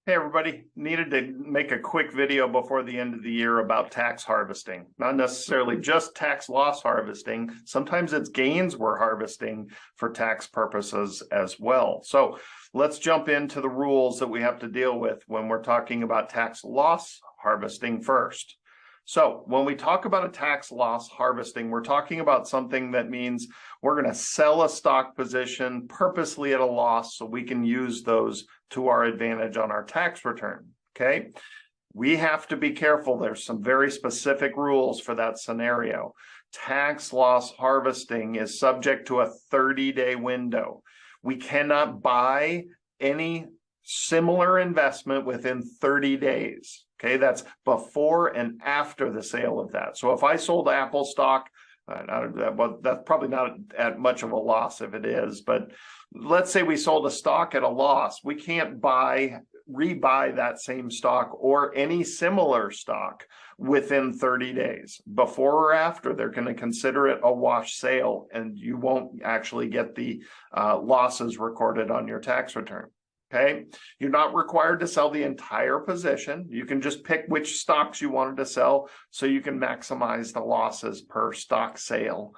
Hey everybody, needed to make a quick video before the end of the year about tax harvesting. Not necessarily just tax loss harvesting. Sometimes it's gains we're harvesting for tax purposes as well. So let's jump into the rules that we have to deal with when we're talking about tax loss harvesting first. So when we talk about a tax loss harvesting, we're talking about something that means we're going to sell a stock position purposely at a loss so we can use those to our advantage on our tax return. Okay. We have to be careful. There's some very specific rules for that scenario. Tax loss harvesting is subject to a 30-day window. We cannot buy any similar investment within 30 days. Okay, that's before and after the sale of that. So if I sold Apple stock, well, that's probably not at much of a loss if it is, but let's say we sold a stock at a loss. We can't rebuy that same stock or any similar stock within 30 days. Before or after, they're going to consider it a wash sale, and you won't actually get the losses recorded on your tax return. Okay, you're not required to sell the entire position. You can just pick which stocks you wanted to sell so you can maximize the losses per stock sale.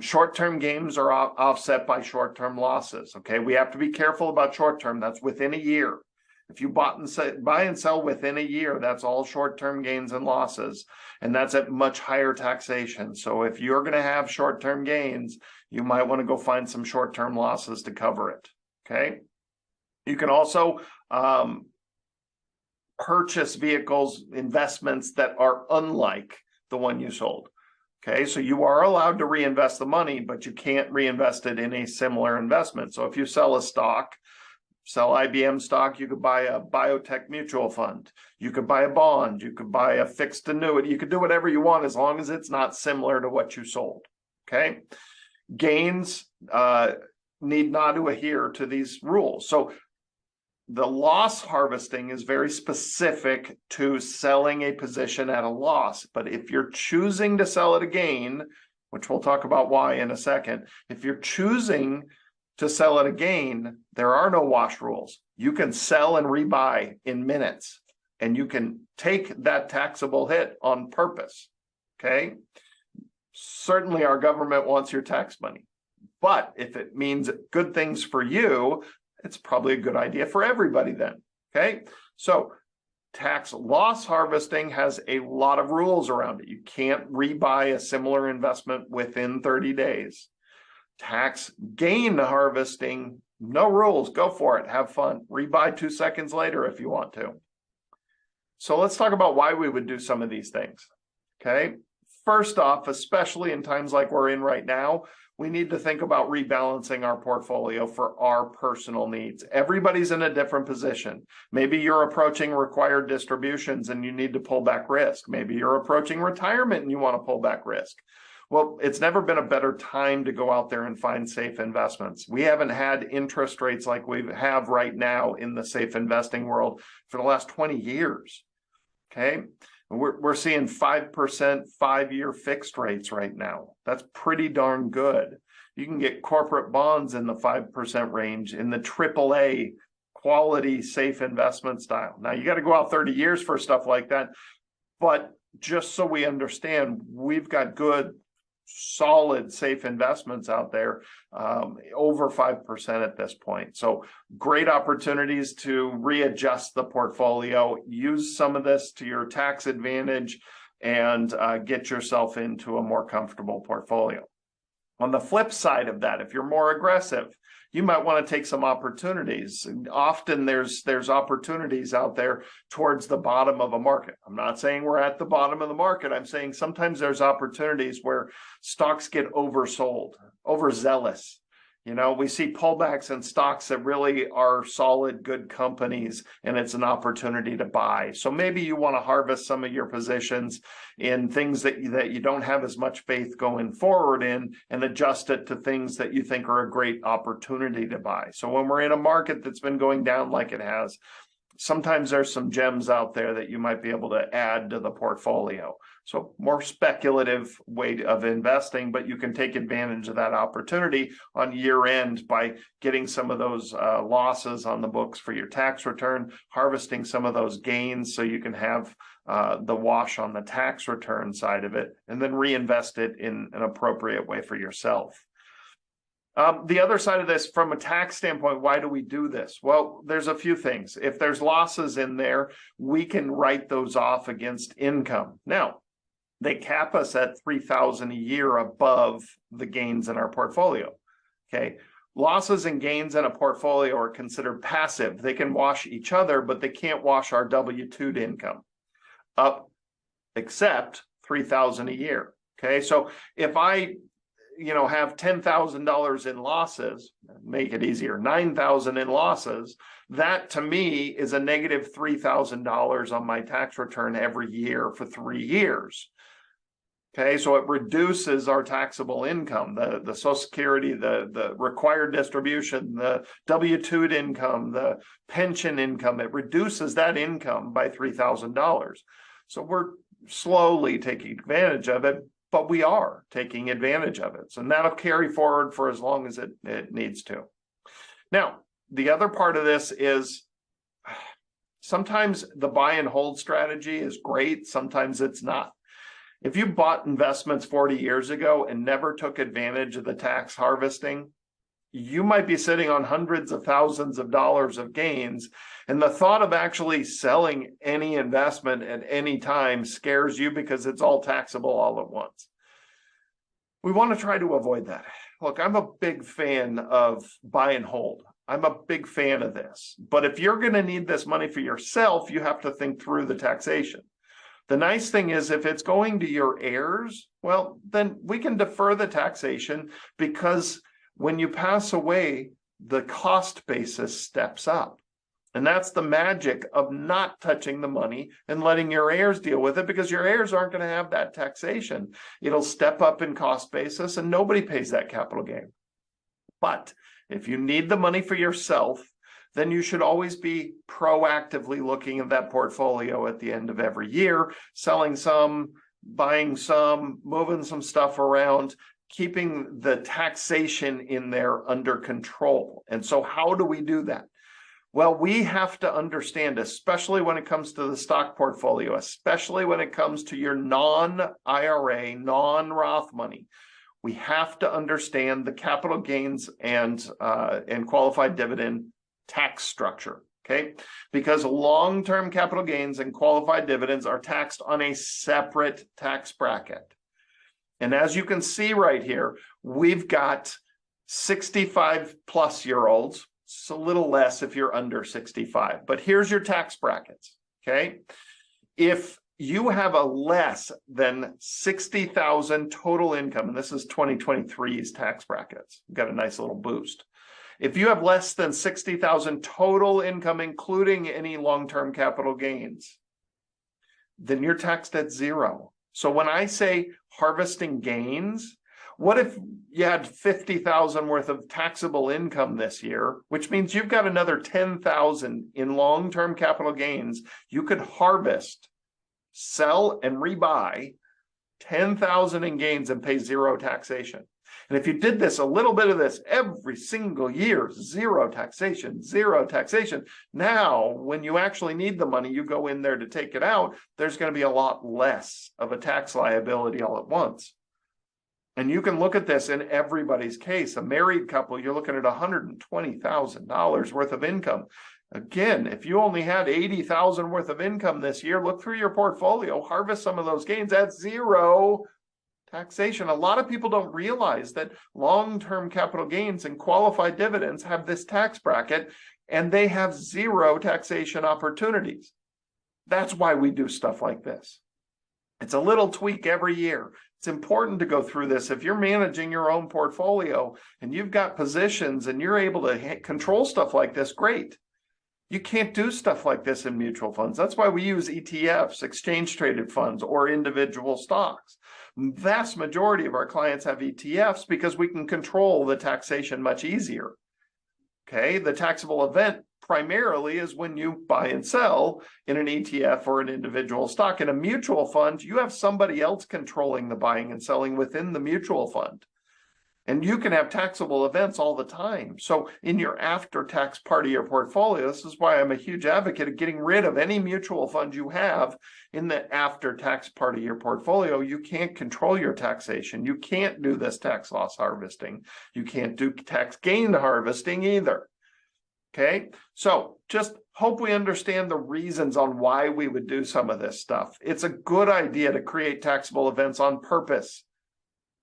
Short-term gains are offset by short-term losses. Okay, we have to be careful about short-term. That's within a year. If you buy and sell within a year, that's all short-term gains and losses, and that's at much higher taxation. So if you're going to have short-term gains, you might want to go find some short-term losses to cover it. Okay. You can also purchase vehicles, investments that are unlike the one you sold. Okay, so you are allowed to reinvest the money, but you can't reinvest it in a similar investment. So if you sell a stock, sell IBM stock, you could buy a biotech mutual fund. You could buy a bond. You could buy a fixed annuity. You could do whatever you want as long as it's not similar to what you sold. Okay, gains need not to adhere to these rules. So the loss harvesting is very specific to selling a position at a loss. But if you're choosing to sell at a gain, which we'll talk about why in a second, if you're choosing to sell at a gain, there are no wash rules. You can sell and rebuy in minutes, and you can take that taxable hit on purpose. Okay. Certainly our government wants your tax money, but if it means good things for you, it's probably a good idea for everybody then. Okay, so tax loss harvesting has a lot of rules around it. You can't rebuy a similar investment within 30 days. Tax gain harvesting, no rules. Go for it. Have fun. Rebuy 2 seconds later if you want to. So let's talk about why we would do some of these things. Okay, first off, especially in times like we're in right now, we need to think about rebalancing our portfolio for our personal needs. Everybody's in a different position. Maybe you're approaching required distributions and you need to pull back risk. Maybe you're approaching retirement and you want to pull back risk. Well, it's never been a better time to go out there and find safe investments. We haven't had interest rates like we have right now in the safe investing world for the last 20 years. Okay. We're seeing 5% 5-year fixed rates right now. That's pretty darn good. You can get corporate bonds in the 5% range in the AAA quality safe investment style. Now you got to go out 30 years for stuff like that, but just so we understand, we've got good, solid, safe investments out there, over 5% at this point. So great opportunities to readjust the portfolio, use some of this to your tax advantage, and get yourself into a more comfortable portfolio. On the flip side of that, if you're more aggressive, you might want to take some opportunities. Often there's opportunities out there towards the bottom of a market. I'm not saying we're at the bottom of the market. I'm saying sometimes there's opportunities where stocks get oversold, overzealous. You know, we see pullbacks in stocks that really are solid, good companies, and it's an opportunity to buy. So maybe you want to harvest some of your positions in things that you don't have as much faith going forward in, and adjust it to things that you think are a great opportunity to buy. So when we're in a market that's been going down like it has, sometimes there's some gems out there that you might be able to add to the portfolio. So more speculative way of investing, but you can take advantage of that opportunity on year end by getting some of those losses on the books for your tax return, harvesting some of those gains so you can have the wash on the tax return side of it, and then reinvest it in an appropriate way for yourself. The other side of this, from a tax standpoint, why do we do this? Well, there's a few things. If there's losses in there, we can write those off against income. Now, they cap us at $3,000 a year above the gains in our portfolio. Okay. Losses and gains in a portfolio are considered passive. They can wash each other, but they can't wash our W-2'd income up, except $3,000 a year. Okay. So if I have $10,000 in losses, make it easier, $9,000 in losses, that to me is a negative $3,000 on my tax return every year for 3 years. Okay, so it reduces our taxable income, the Social Security, the required distribution, the W-2'd income, the pension income. It reduces that income by $3,000. So we're slowly taking advantage of it, but we are taking advantage of it. So that'll carry forward for as long as it needs to. Now, the other part of this is sometimes the buy and hold strategy is great. Sometimes it's not. If you bought investments 40 years ago and never took advantage of the tax harvesting, you might be sitting on hundreds of thousands of dollars of gains. And the thought of actually selling any investment at any time scares you because it's all taxable all at once. We want to try to avoid that. Look, I'm a big fan of buy and hold. I'm a big fan of this. But if you're going to need this money for yourself, you have to think through the taxation. The nice thing is if it's going to your heirs, well, then we can defer the taxation because when you pass away, the cost basis steps up. And that's the magic of not touching the money and letting your heirs deal with it, because your heirs aren't going to have that taxation. It'll step up in cost basis and nobody pays that capital gain. But if you need the money for yourself, then you should always be proactively looking at that portfolio at the end of every year, selling some, buying some, moving some stuff around, keeping the taxation in there under control. And so how do we do that? Well, we have to understand, especially when it comes to the stock portfolio, especially when it comes to your non-IRA, non-Roth money, we have to understand the capital gains and qualified dividend tax structure, okay? Because long-term capital gains and qualified dividends are taxed on a separate tax bracket. And as you can see right here, we've got 65-plus-year-olds. It's a little less if you're under 65, but here's your tax brackets, okay? If you have a less than 60,000 total income, and this is 2023's tax brackets, you've got a nice little boost. If you have less than 60,000 total income, including any long-term capital gains, then you're taxed at zero. So when I say harvesting gains, what if you had 50,000 worth of taxable income this year, which means you've got another 10,000 in long-term capital gains you could harvest, sell, and rebuy 10,000 in gains and pay zero taxation. And if you did this, a little bit of this every single year, zero taxation, zero taxation. Now, when you actually need the money, you go in there to take it out, there's going to be a lot less of a tax liability all at once. And you can look at this in everybody's case. A married couple, you're looking at $120,000 worth of income. Again, if you only had 80,000 worth of income this year, look through your portfolio, harvest some of those gains at zero taxation. A lot of people don't realize that long-term capital gains and qualified dividends have this tax bracket and they have zero taxation opportunities. That's why we do stuff like this. It's a little tweak every year. It's important to go through this. If you're managing your own portfolio and you've got positions and you're able to control stuff like this, great. You can't do stuff like this in mutual funds. That's why we use ETFs, exchange traded funds, or individual stocks. Vast majority of our clients have ETFs because we can control the taxation much easier. Okay, the taxable event primarily is when you buy and sell in an ETF or an individual stock. In a mutual fund, you have somebody else controlling the buying and selling within the mutual fund. And you can have taxable events all the time. So in your after-tax part of your portfolio, this is why I'm a huge advocate of getting rid of any mutual fund you have in the after-tax part of your portfolio. You can't control your taxation. You can't do this tax loss harvesting. You can't do tax gain harvesting either. Okay, so just hope we understand the reasons on why we would do some of this stuff. It's a good idea to create taxable events on purpose.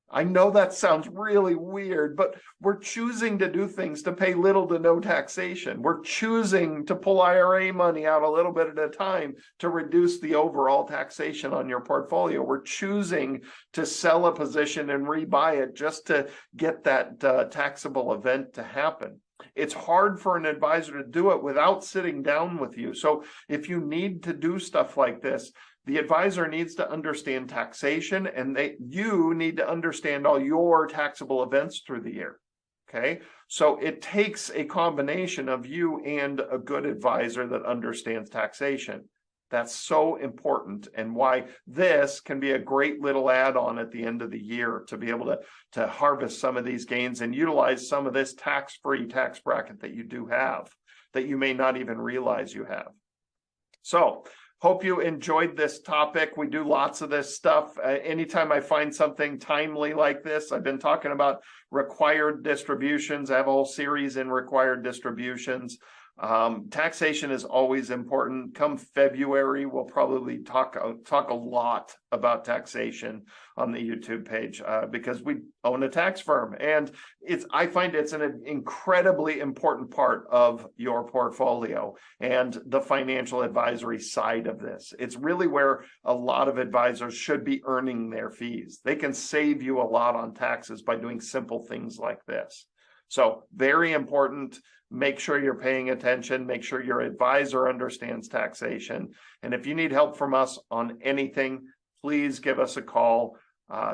I know that sounds really weird, but we're choosing to do things to pay little to no taxation. We're choosing to pull IRA money out a little bit at a time to reduce the overall taxation on your portfolio. We're choosing to sell a position and rebuy it just to get that taxable event to happen. It's hard for an advisor to do it without sitting down with you. So if you need to do stuff like this, the advisor needs to understand taxation, and you need to understand all your taxable events through the year. Okay, so it takes a combination of you and a good advisor that understands taxation. That's so important, and why this can be a great little add-on at the end of the year to be able to harvest some of these gains and utilize some of this tax-free tax bracket that you do have, that you may not even realize you have. So hope you enjoyed this topic. We do lots of this stuff. Anytime I find something timely like this, I've been talking about required distributions. I have a whole series in required distributions. Taxation is always important. Come February, we'll probably talk a lot about taxation on the YouTube page because we own a tax firm, and I find it's an incredibly important part of your portfolio and the financial advisory side of this. It's really where a lot of advisors should be earning their fees. They can save you a lot on taxes by doing simple things like this. So very important. Make sure you're paying attention. Make sure your advisor understands taxation. And if you need help from us on anything, please give us a call,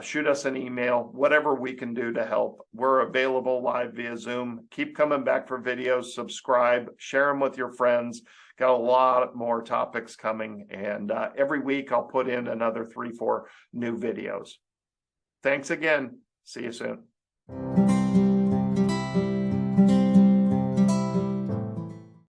shoot us an email, whatever we can do to help. We're available live via Zoom. Keep coming back for videos, subscribe, share them with your friends. Got a lot more topics coming. And every week I'll put in another 3-4 new videos. Thanks again. See you soon.